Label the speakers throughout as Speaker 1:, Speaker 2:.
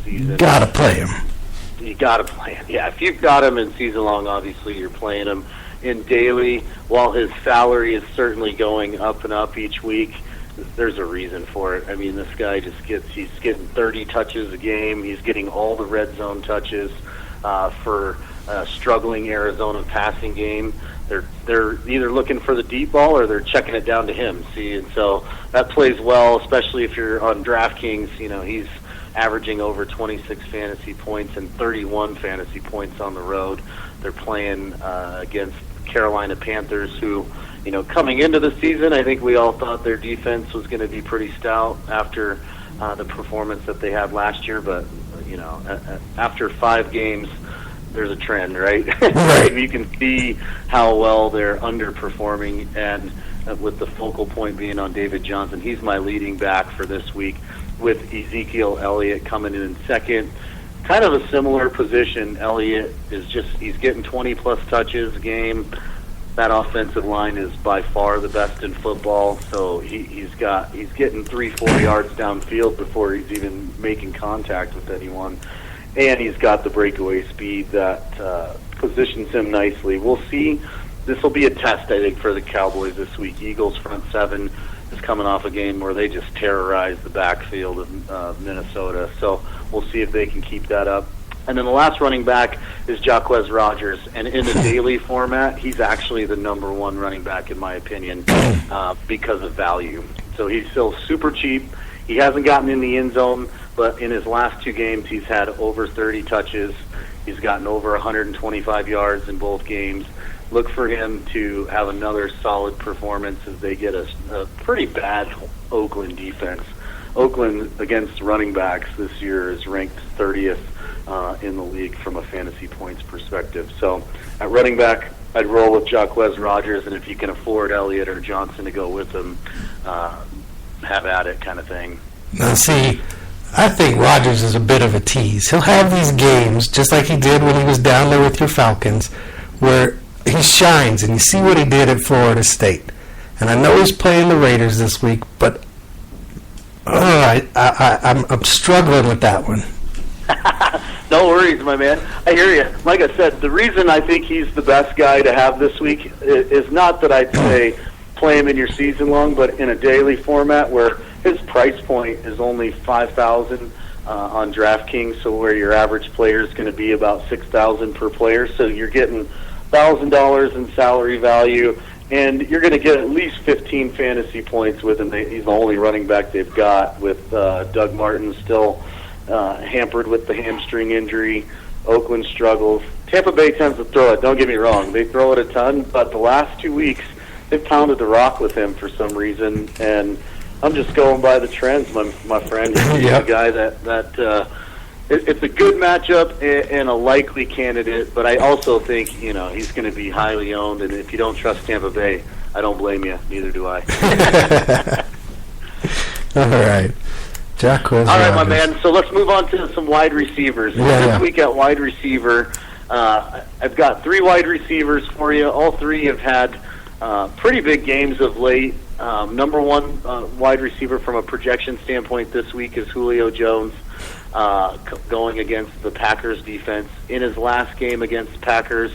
Speaker 1: season.
Speaker 2: Got to play him.
Speaker 1: You got to play him. Yeah, if you've got him in season long, obviously you're playing him. In daily, while his salary is certainly going up and up each week, there's a reason for it. I mean, this guy he's getting 30 touches a game. He's getting all the red zone touches for a struggling Arizona passing game. They're either looking for the deep ball or they're checking it down to him. See, and so that plays well, especially if you're on DraftKings. You know, he's averaging over 26 fantasy points and 31 fantasy points on the road. They're playing against Carolina Panthers, who, you know, coming into the season, I think we all thought their defense was going to be pretty stout after the performance that they had last year. But, you know, after 5 games, there's a trend, right?
Speaker 2: Right.
Speaker 1: You can see how well they're underperforming, and with the focal point being on David Johnson. He's my leading back for this week, with Ezekiel Elliott coming in second. Kind of a similar position. Elliott he's getting 20-plus touches a game. That offensive line is by far the best in football, so he's getting 3-4 yards downfield before he's even making contact with anyone. And he's got the breakaway speed that positions him nicely. We'll see. This will be a test, I think, for the Cowboys this week. Eagles front seven is coming off a game where they just terrorized the backfield of Minnesota. So we'll see if they can keep that up. And then the last running back is Jacquez Rodgers. And in the daily format, he's actually the number 1 running back, in my opinion, because of value. So he's still super cheap. He hasn't gotten in the end zone, but in his last 2 games, he's had over 30 touches. He's gotten over 125 yards in both games. Look for him to have another solid performance as they get a pretty bad Oakland defense. Oakland against running backs this year is ranked 30th in the league from a fantasy points perspective. So at running back, I'd roll with Jacquez Rodgers, and if you can afford Elliott or Johnson to go with him, have at it kind of thing.
Speaker 2: Now, see, I think Rodgers is a bit of a tease. He'll have these games, just like he did when he was down there with your Falcons, where he shines, and you see what he did at Florida State. And I know he's playing the Raiders this week, but I'm struggling with that one.
Speaker 1: No worries, my man. I hear you. Like I said, the reason I think he's the best guy to have this week is not that I'd say play him in your season long, but in a daily format where his price point is only $5,000 on DraftKings, so where your average player is going to be about $6,000 per player. So you're getting $1,000 in salary value, and you're going to get at least 15 fantasy points with him. He's the only running back they've got, with Doug Martin still hampered with the hamstring injury. Oakland struggles. Tampa Bay tends to throw it, don't get me wrong. They throw it a ton, but the last 2 weeks, they've pounded the rock with him for some reason, and I'm just going by the trends, my friend. He's a guy that it's a good matchup and a likely candidate, but I also think, he's going to be highly owned, and if you don't trust Tampa Bay, I don't blame you. Neither do I.
Speaker 2: All right. Jacquez
Speaker 1: All right,
Speaker 2: Rodgers.
Speaker 1: my man. So let's move on to some wide receivers. This week at wide receiver, I've got 3 wide receivers for you. All 3 have had pretty big games of late. Number 1 wide receiver from a projection standpoint this week is Julio Jones, going against the Packers defense. In his last game against the Packers,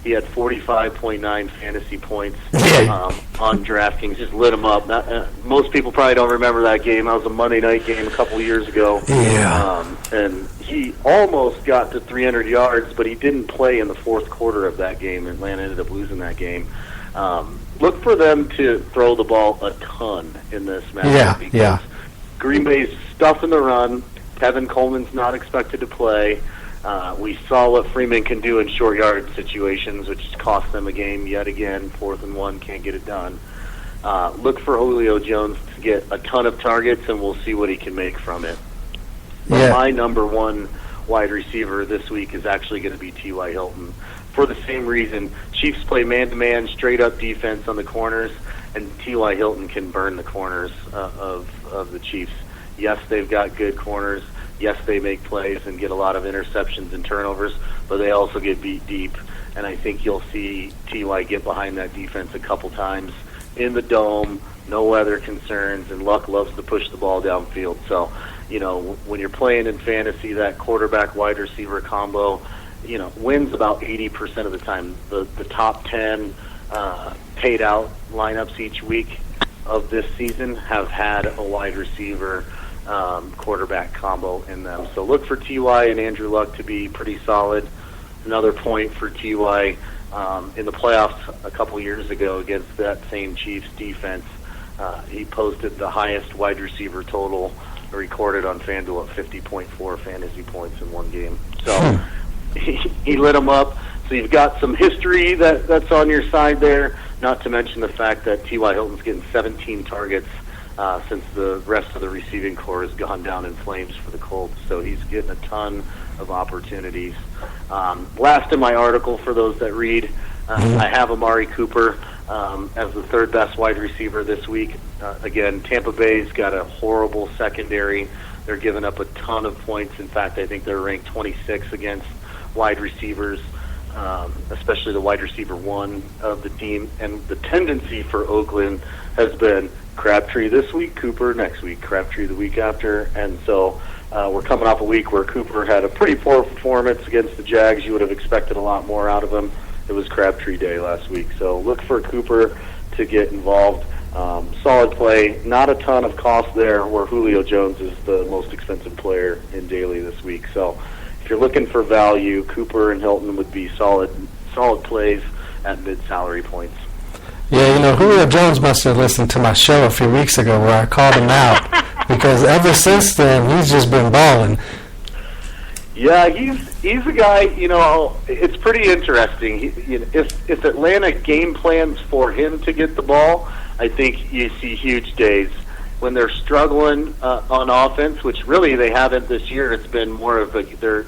Speaker 1: he had 45.9 fantasy points on DraftKings. Just lit him up. Most people probably don't remember that game. That was a Monday night game a couple years ago.
Speaker 2: Yeah.
Speaker 1: And he almost got to 300 yards, but he didn't play in the fourth quarter of that game. Atlanta ended up losing that game. Look for them to throw the ball a ton in this matchup. Because Green Bay's stuffing the run. Kevin Coleman's not expected to play. We saw what Freeman can do in short yard situations, which cost them a game yet again. 4th and 1, can't get it done. Look for Julio Jones to get a ton of targets, and we'll see what he can make from it. But my number 1 wide receiver this week is actually going to be T.Y. Hilton. For the same reason, Chiefs play man-to-man, straight-up defense on the corners, and T.Y. Hilton can burn the corners of the Chiefs. Yes, they've got good corners. Yes, they make plays and get a lot of interceptions and turnovers, but they also get beat deep. And I think you'll see T.Y. get behind that defense a couple times in the dome, no weather concerns, and Luck loves to push the ball downfield. So when you're playing in fantasy, that quarterback wide receiver combo, wins about 80% of the time. The top 10 paid out lineups each week of this season have had a wide receiver quarterback combo in them. So look for T.Y. and Andrew Luck to be pretty solid. Another point for T.Y. In the playoffs a couple years ago against that same Chiefs defense, he posted the highest wide receiver total recorded on FanDuel at 50.4 fantasy points in one game. So he lit them up. So you've got some history that's on your side there, not to mention the fact that T.Y. Hilton's getting 17 targets since the rest of the receiving corps has gone down in flames for the Colts. So he's getting a ton of opportunities. Last in my article, for those that read, I have Amari Cooper as the third best wide receiver this week. Again, Tampa Bay's got a horrible secondary. They're giving up a ton of points. In fact, I think they're ranked 26 against wide receivers, especially the wide receiver one of the team. And the tendency for Oakland has been Crabtree this week, Cooper next week, Crabtree the week after. And so we're coming off a week where Cooper had a pretty poor performance against the Jags. You would have expected a lot more out of him. It was Crabtree Day last week. So look for Cooper to get involved. Solid play, not a ton of cost there, where Julio Jones is the most expensive player in daily this week. So if you're looking for value, Cooper and Hilton would be solid plays at mid-salary points.
Speaker 2: Yeah, Julio Jones must have listened to my show a few weeks ago where I called him out because ever since then he's just been balling.
Speaker 1: Yeah, he's a guy. It's pretty interesting. If Atlanta game plans for him to get the ball, I think you see huge days. When they're struggling on offense, which really they haven't this year, it's been more of they're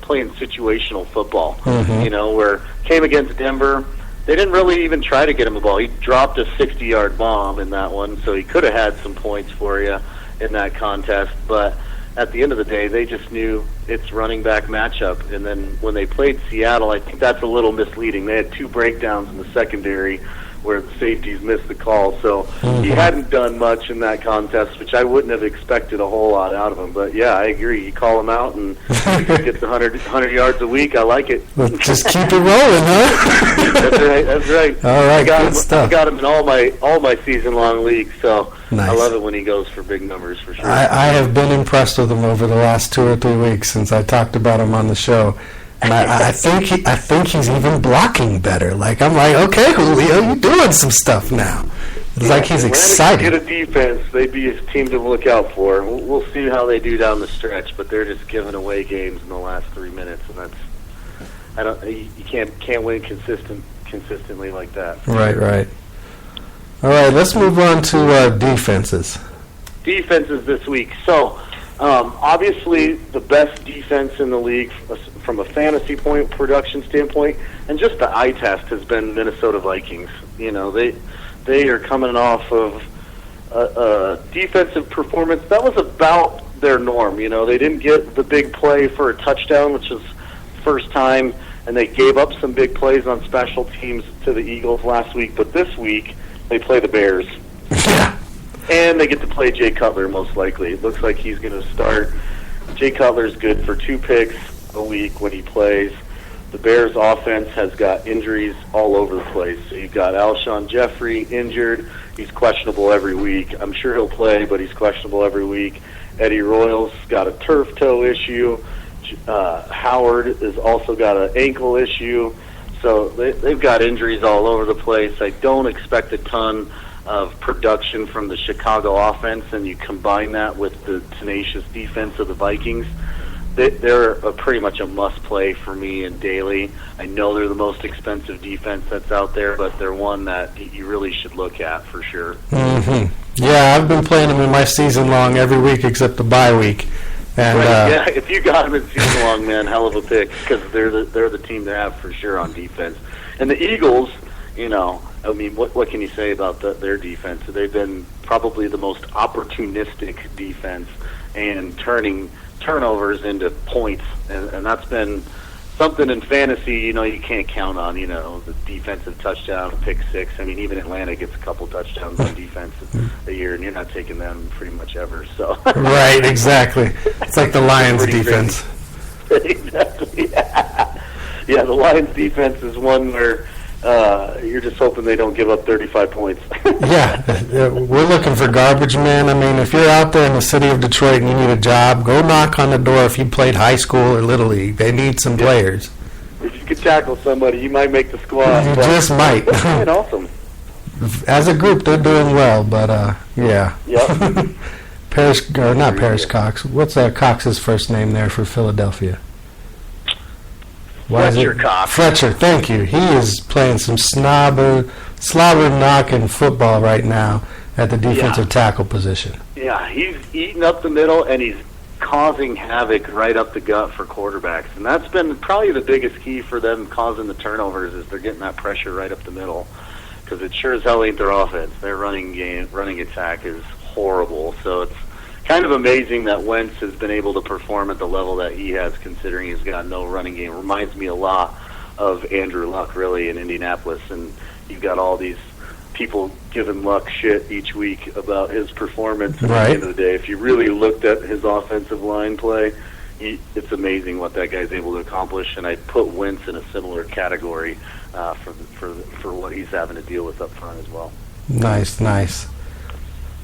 Speaker 1: playing situational football. Where came against Denver, they didn't really even try to get him the ball. He dropped a 60-yard bomb in that one, so he could have had some points for you in that contest. But at the end of the day, they just knew it's running back matchup. And then when they played Seattle, I think that's a little misleading. They had two breakdowns in the secondary where the safeties missed the call. So he hadn't done much in that contest, which I wouldn't have expected a whole lot out of him. But, yeah, I agree. You call him out and he gets 100 yards a week. I like it.
Speaker 2: Well, just keep it rolling, huh?
Speaker 1: That's right.
Speaker 2: All right, good stuff.
Speaker 1: I got him in all my season-long leagues, so nice. I love it when he goes for big numbers for sure.
Speaker 2: I have been impressed with him over the last 2 or 3 weeks since I talked about him on the show. And I think he's even blocking better. Like, I'm like, okay, Julio, you're doing some stuff now. It's like he's excited.
Speaker 1: Get a defense, they'd be a team to look out for. We'll see how they do down the stretch, but they're just giving away games in the last 3 minutes, and you can't win consistently like that.
Speaker 2: Right. All right, let's move on to defenses.
Speaker 1: Defenses this week. So, obviously, the best defense in the league from a fantasy point production standpoint, and just the eye test, has been Minnesota Vikings. They are coming off of a defensive performance that was about their norm. They didn't get the big play for a touchdown, which was first time, and they gave up some big plays on special teams to the Eagles last week. But this week, they play the Bears.
Speaker 2: Yeah.
Speaker 1: And they get to play Jay Cutler, most likely. It looks like he's going to start. Jay Cutler's good for 2 picks a week when he plays. The Bears' offense has got injuries all over the place. So you've got Alshon Jeffrey injured. He's questionable every week. I'm sure he'll play, but he's questionable every week. Eddie Royal's got a turf toe issue. Howard has also got an ankle issue. So they've got injuries all over the place. I don't expect a ton of production from the Chicago offense, and you combine that with the tenacious defense of the Vikings, they're pretty much a must-play for me in daily. I know they're the most expensive defense that's out there, but they're one that you really should look at for sure.
Speaker 2: Mm-hmm. Yeah, I've been playing them in my season long every week except the bye week. And,
Speaker 1: yeah, if you got them in season long, man, hell of a pick, because they're the team to have for sure on defense. And the Eagles, what can you say about their defense? They've been probably the most opportunistic defense and turning turnovers into points, and that's been something in fantasy, you can't count on, the defensive touchdown, pick six. I mean, even Atlanta gets a couple touchdowns on defense a year, and you're not taking them pretty much ever. So
Speaker 2: Right, exactly. It's like the Lions defense.
Speaker 1: Exactly. Yeah, the Lions defense is one where you're just hoping they don't give up 35 points.
Speaker 2: Yeah, we're looking for garbage men. I mean, if you're out there in the city of Detroit and you need a job, go knock on the door if you played high school or Little League. They need some players.
Speaker 1: If you could tackle somebody, you might make the squad.
Speaker 2: You just might.
Speaker 1: Awesome.
Speaker 2: As a group, they're doing well, but, yeah.
Speaker 1: Yep.
Speaker 2: Not Parrish Cox. What's Cox's first name there for Philadelphia?
Speaker 1: Fletcher Cox.
Speaker 2: Fletcher, thank you. He is playing some slobber-knocking football right now at the defensive tackle position.
Speaker 1: Yeah, he's eating up the middle, and he's causing havoc right up the gut for quarterbacks. And that's been probably the biggest key for them causing the turnovers is they're getting that pressure right up the middle, because it sure as hell ain't their offense. Their running attack is horrible. So it's kind of amazing that Wentz has been able to perform at the level that he has, considering he's got no running game. It reminds me a lot of Andrew Luck, really, in Indianapolis. And you've got all these people giving Luck shit each week about his performance. And at the end of the day, if you really looked at his offensive line play, it's amazing what that guy's able to accomplish. And I'd put Wentz in a similar category for what he's having to deal with up front as well.
Speaker 2: Nice.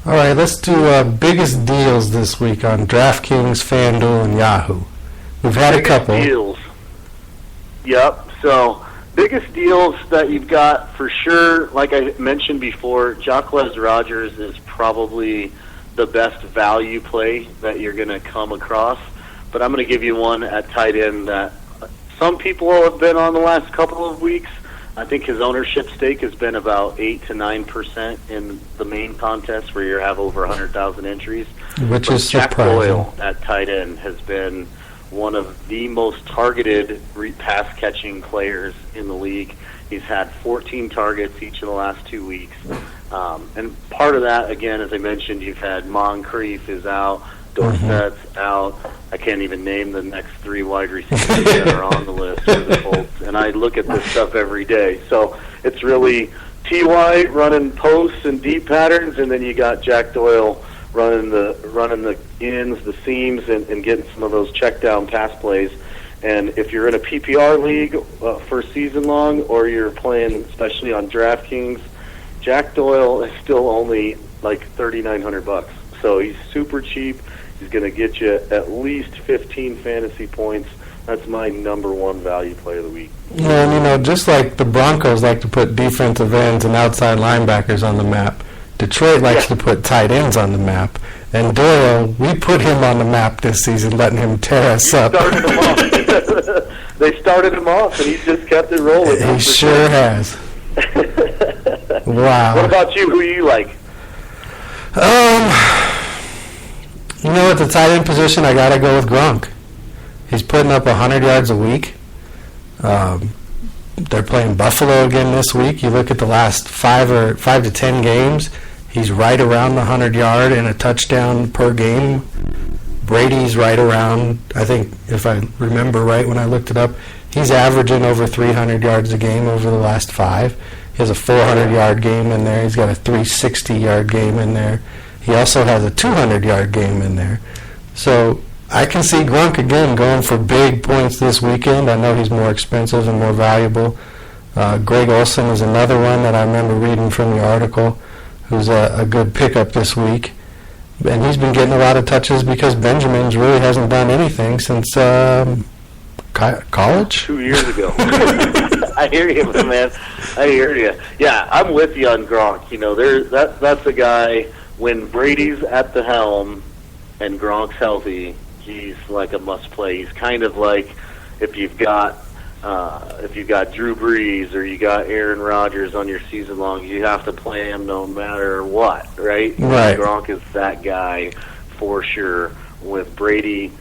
Speaker 2: All right, let's do biggest deals this week on DraftKings, FanDuel, and Yahoo. We've had a couple.
Speaker 1: Deals. Yep. So biggest deals that you've got for sure, like I mentioned before, Jacquez Rodgers is probably the best value play that you're going to come across. But I'm going to give you one at tight end that some people have been on the last couple of weeks. I think his ownership stake has been about 8 to 9% in the main contest, where you have over 100,000 entries.
Speaker 2: Which is
Speaker 1: Jack
Speaker 2: surprising.
Speaker 1: Doyle at tight end has been one of the most targeted pass-catching players in the league. He's had 14 targets each of the last 2 weeks. And part of that, again, as I mentioned, you've had Moncrief is out, Dorsett's out. I can't even name the next three wide receivers that are on the list for the Colts. And I look at this stuff every day. So it's really T.Y. running posts and deep patterns, and then you got Jack Doyle running the ins, the seams, and getting some of those check down pass plays. And if you're in a PPR league for season long, or you're playing especially on DraftKings, Jack Doyle is still only like $3,900. So he's super cheap. He's going to get you at least 15 fantasy points. That's my number one value play of the week.
Speaker 2: Yeah, and just like the Broncos like to put defensive ends and outside linebackers on the map, Detroit likes to put tight ends on the map. And Doyle, we put him on the map this season, letting him tear us up.
Speaker 1: Started him off. They started him off, and he just kept it rolling.
Speaker 2: He sure has. Wow.
Speaker 1: What about you? Who you like?
Speaker 2: At the tight end position, I got to go with Gronk. He's putting up 100 yards a week. They're playing Buffalo again this week. You look at the last 5 to 10 games, he's right around the 100-yard and a touchdown per game. Brady's right around, I think, if I remember right when I looked it up, he's averaging over 300 yards a game over the last 5. He has a 400-yard game in there. He's got a 360-yard game in there. He also has a 200-yard game in there. So I can see Gronk again going for big points this weekend. I know he's more expensive and more valuable. Greg Olsen is another one that I remember reading from the article, who's a good pickup this week. And he's been getting a lot of touches because Benjamin's really hasn't done anything since college?
Speaker 1: 2 years ago. I hear you, man. I hear you. Yeah, I'm with you on Gronk. That's a guy, when Brady's at the helm and Gronk's healthy, he's like a must-play. He's kind of like if you've got Drew Brees or you got Aaron Rodgers on your season long, you have to play him no matter what, right?
Speaker 2: Right.
Speaker 1: Gronk is that guy for sure. With Brady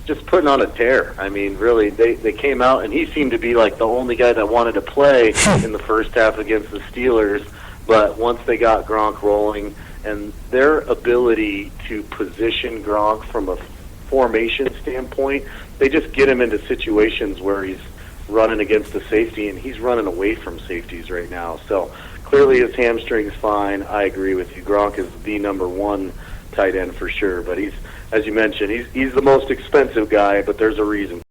Speaker 1: just putting on a tear. I mean, really, they came out and he seemed to be like the only guy that wanted to play in the first half against the Steelers. But once they got Gronk rolling, and their ability to position Gronk from a formation standpoint, they just get him into situations where he's running against the safety, and he's running away from safeties right now. So clearly his hamstring's fine. I agree with you. Gronk is the number one tight end for sure, but he's, as you mentioned, he's the most expensive guy, but there's a reason.